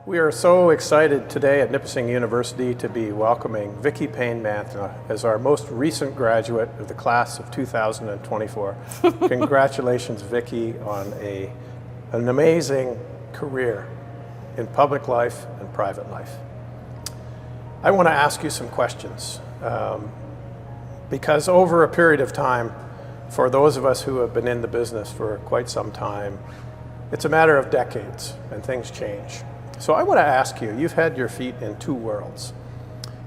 We are so excited today at Nipissing University to be welcoming Vicki Payne-Mantha as our most recent graduate of the class of 2024. Congratulations, Vicki, on an amazing career in public life and private life. I want to ask you some questions because over a period of time, for those of us who have been in the business for quite some time, it's a matter of decades and things change. So I want to ask you, you've had your feet in two worlds.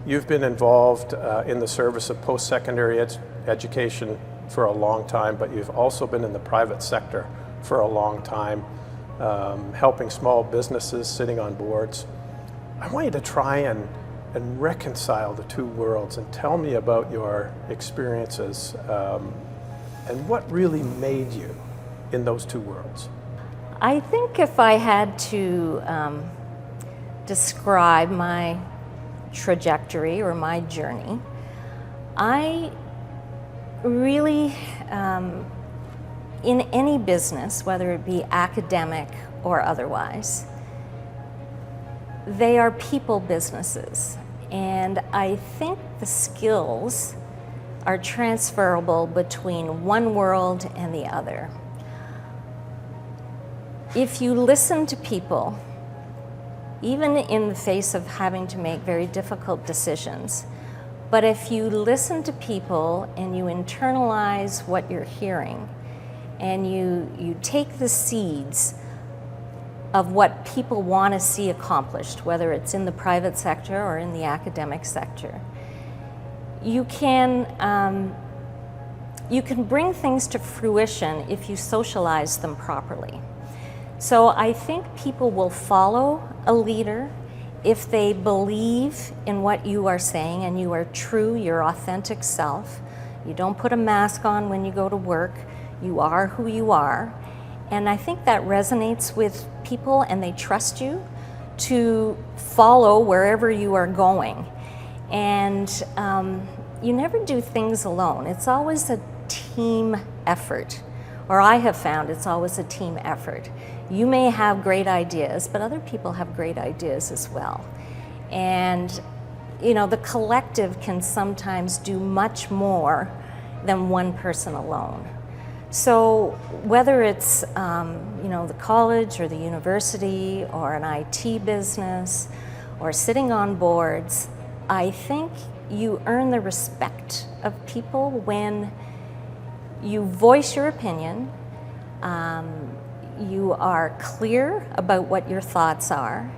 You've been involved in the service of post-secondary education for a long time, but you've also been in the private sector for a long time, helping small businesses, sitting on boards. I want you to try and reconcile the two worlds and tell me about your experiences and what really made you in those two worlds. I think if I had to describe my trajectory or my journey, I really, in any business, whether it be academic or otherwise, they are people businesses. And I think the skills are transferable between one world and the other. If you listen to people, even in the face of having to make very difficult decisions, but if you listen to people and you internalize what you're hearing, and you take the seeds of what people want to see accomplished, whether it's in the private sector or in the academic sector, you can bring things to fruition if you socialize them properly. So I think people will follow a leader if they believe in what you are saying and you are true, your authentic self. You don't put a mask on when you go to work. You are who you are. And I think that resonates with people and they trust you to follow wherever you are going. And you never do things alone. It's always a team effort. Or I have found it's always a team effort. You may have great ideas, but other people have great ideas as well. And you know, the collective can sometimes do much more than one person alone. So whether it's you know, the college or the university or an IT business or sitting on boards, I think you earn the respect of people when you voice your opinion, you are clear about what your thoughts are,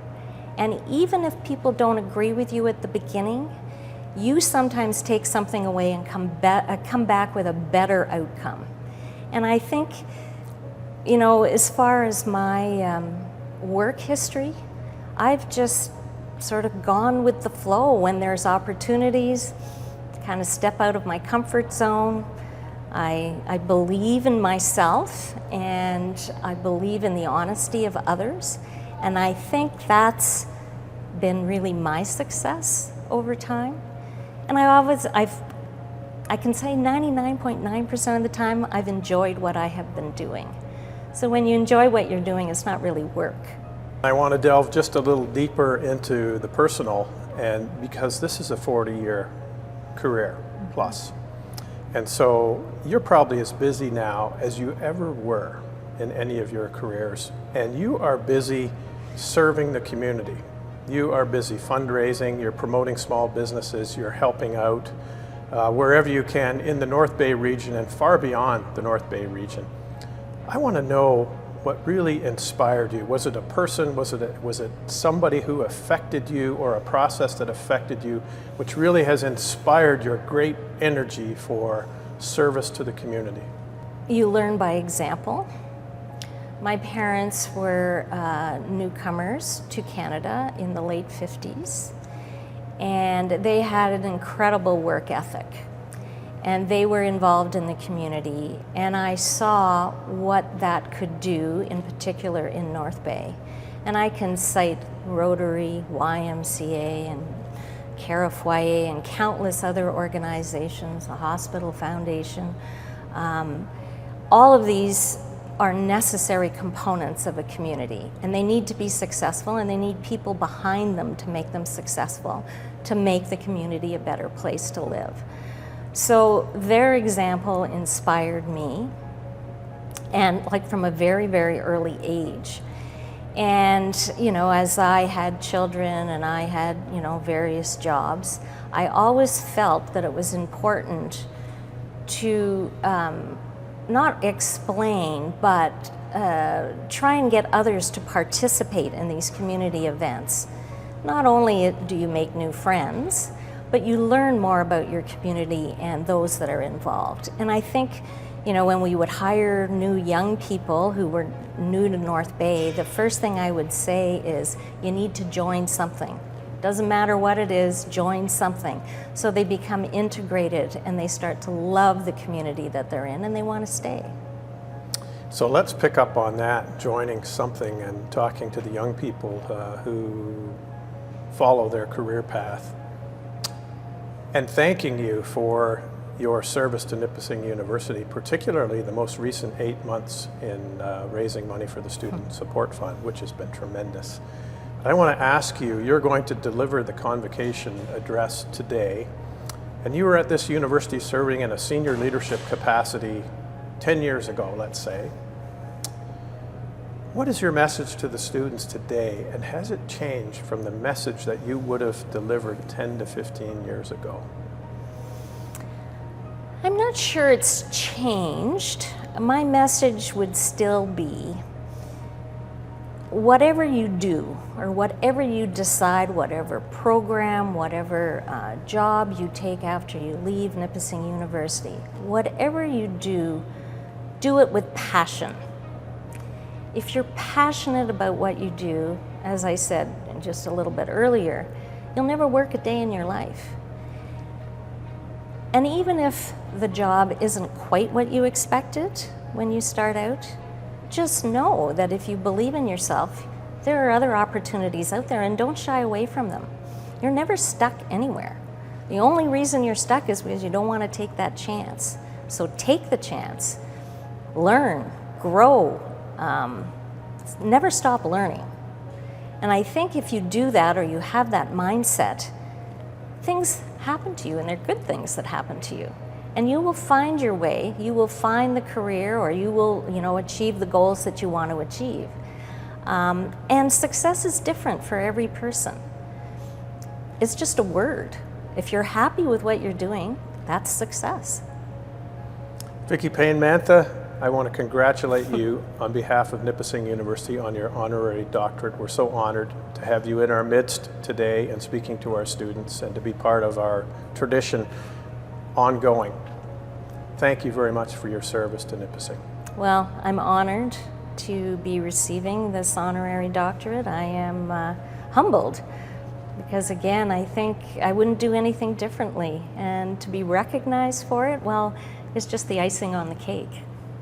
and even if people don't agree with you at the beginning, you sometimes take something away and come back with a better outcome. And I think, you know, as far as my work history, I've just sort of gone with the flow when there's opportunities to kind of step out of my comfort zone. I believe in myself and I believe in the honesty of others. And I think that's been really my success over time. And I can say 99.9% of the time I've enjoyed what I have been doing. So when you enjoy what you're doing, it's not really work. I want to delve just a little deeper into the personal, and because this is a 40-year career plus. And so you're probably as busy now as you ever were in any of your careers. And you are busy serving the community. You are busy fundraising, you're promoting small businesses, you're helping out wherever you can in the North Bay region and far beyond the North Bay region. I want to know what really inspired you. Was it a person? Was it somebody who affected you, or a process that affected you, which really has inspired your great energy for service to the community? You learn by example. My parents were newcomers to Canada in the late 50s, and they had an incredible work ethic. And they were involved in the community, and I saw what that could do, in particular in North Bay. And I can cite Rotary, YMCA, and Care Foyer, and countless other organizations, the Hospital Foundation. All of these are necessary components of a community, and they need to be successful, and they need people behind them to make them successful, to make the community a better place to live. So their example inspired me, and like from a very, very early age. And, you know, as I had children and I had, you know, various jobs, I always felt that it was important to not explain, but try and get others to participate in these community events. Not only do you make new friends, but you learn more about your community and those that are involved. And I think, you know, when we would hire new young people who were new to North Bay, the first thing I would say is, you need to join something. Doesn't matter what it is, join something. So they become integrated and they start to love the community that they're in and they want to stay. So let's pick up on that, joining something and talking to the young people who follow their career path. And thanking you for your service to Nipissing University, particularly the most recent 8 months in raising money for the Student Support Fund, which has been tremendous. I want to ask you, you're going to deliver the convocation address today, and you were at this university serving in a senior leadership capacity 10 years ago, let's say. What is your message to the students today, and has it changed from the message that you would have delivered 10 to 15 years ago? I'm not sure it's changed. My message would still be, whatever you do, or whatever you decide, whatever program, whatever job you take after you leave Nipissing University, whatever you do it with passion. If you're passionate about what you do, as I said just a little bit earlier, you'll never work a day in your life. And even if the job isn't quite what you expected when you start out, just know that if you believe in yourself, there are other opportunities out there, and don't shy away from them. You're never stuck anywhere. The only reason you're stuck is because you don't want to take that chance. So take the chance, learn, grow, never stop learning. And I think if you do that, or you have that mindset, things happen to you, and they're good things that happen to you. And you will find your way, you will find the career, or you will, you know, achieve the goals that you want to achieve. And success is different for every person. It's just a word. If you're happy with what you're doing, that's success. Vicki Payne-Mantha, I want to congratulate you on behalf of Nipissing University on your honorary doctorate. We're so honored to have you in our midst today and speaking to our students, and to be part of our tradition ongoing. Thank you very much for your service to Nipissing. Well, I'm honored to be receiving this honorary doctorate. I am humbled, because again, I think I wouldn't do anything differently, and to be recognized for it, well, it's just the icing on the cake.